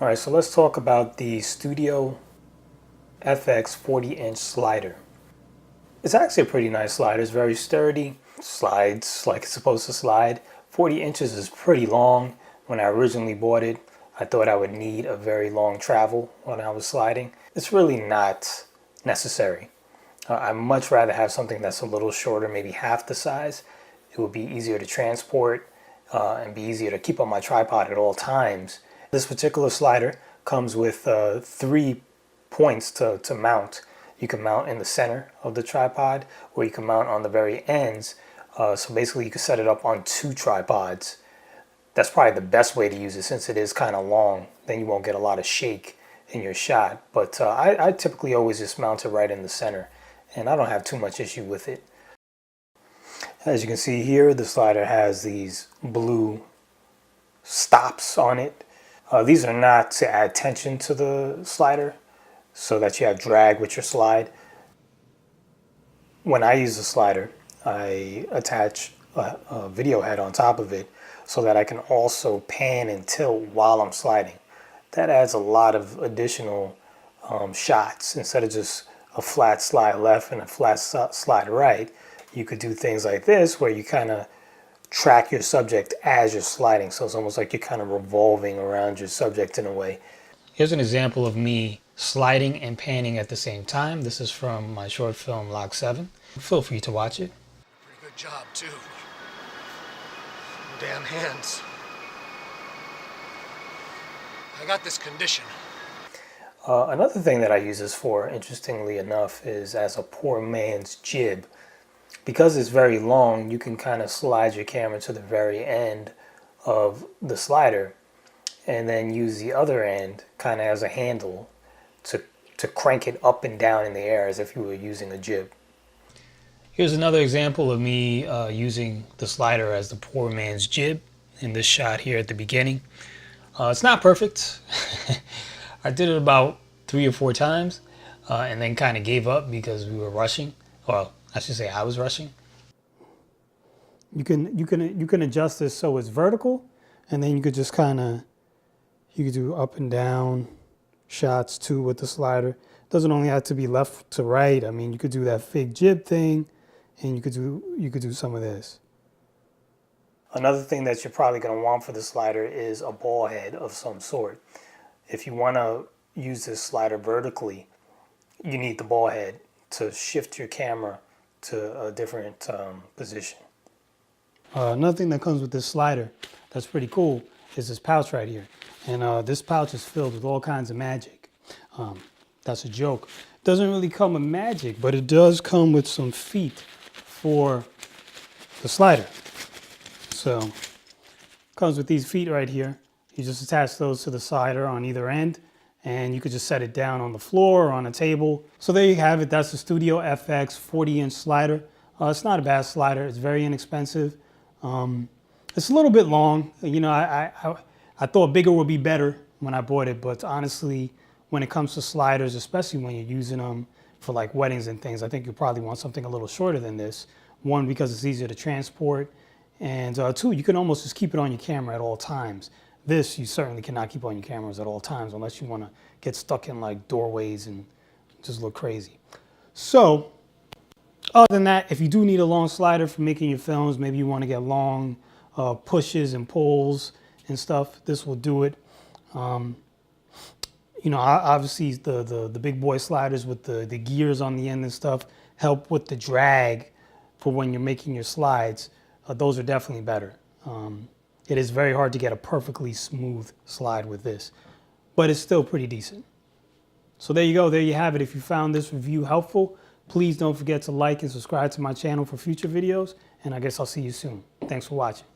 All right, so let's talk about the studioFx 40-inch slider. It's actually a pretty nice slider. It's very sturdy, slides like it's supposed to slide. 40 inches is pretty long. When I originally bought it, I thought I would need a very long travel when I was sliding. It's really not necessary. I'd much rather have something that's a little shorter, maybe half the size. It would be easier to transport and be easier to keep on my tripod at all times. This particular slider comes with 3 points to mount. You can mount in the center of the tripod, or you can mount on the very ends. So basically you can set it up on 2 tripods. That's probably the best way to use it since it is kind of long. Then you won't get a lot of shake in your shot. But I typically always just mount it right in the center, and I don't have too much issue with it. As you can see here, the slider has these blue stops on it. These are not to add tension to the slider so that you have drag with your slide. When I use the slider, I attach a video head on top of it so that I can also pan and tilt while I'm sliding. That adds a lot of additional shots. Instead of just a flat slide left and a flat slide right, you could do things like this where you kind of track your subject as you're sliding. So it's almost like you're kind of revolving around your subject in a way. Here's an example of me sliding and panning at the same time. This is from my short film Lock 7. Feel free to watch it. Pretty good job too. Damn hands. I got this condition. Another thing that I use this for, interestingly enough, is as a poor man's jib. Because it's very long, you can kind of slide your camera to the very end of the slider and then use the other end kind of as a handle to crank it up and down in the air as if you were using a jib. Here's another example of me using the slider as the poor man's jib in this shot here at the beginning. It's not perfect. I did it about 3 or 4 times and then kind of gave up because we were rushing. Well, I should say I was rushing. You can adjust this so it's vertical, and then you could just you could do up and down shots too with the slider. It doesn't only have to be left to right. I mean, you could do that fig jib thing, and you could do some of this. Another thing that you're probably going to want for the slider is a ball head of some sort. If you want to use this slider vertically, you need the ball head to shift your camera to a different position. Another thing that comes with this slider that's pretty cool is this pouch right here. And this pouch is filled with all kinds of magic. That's a joke. It doesn't really come with magic, but it does come with some feet for the slider. So it comes with these feet right here. You just attach those to the slider on either end, and you could just set it down on the floor or on a table. So there you have it. That's the studioFx 40-inch slider. It's not a bad slider. It's very inexpensive. It's a little bit long. You know, I thought bigger would be better when I bought it, but honestly, when it comes to sliders, especially when you're using them for like weddings and things, I think you probably want something a little shorter than this. 1, because it's easier to transport, and 2, you can almost just keep it on your camera at all times. This, you certainly cannot keep on your cameras at all times unless you want to get stuck in like doorways and just look crazy. So, other than that, if you do need a long slider for making your films, maybe you want to get long pushes and pulls and stuff, this will do it. You know, obviously the big boy sliders with the gears on the end and stuff help with the drag for when you're making your slides. Those are definitely better. It is very hard to get a perfectly smooth slide with this, but it's still pretty decent. So there you go. There you have it. If you found this review helpful, please don't forget to like and subscribe to my channel for future videos, and I guess I'll see you soon. Thanks for watching.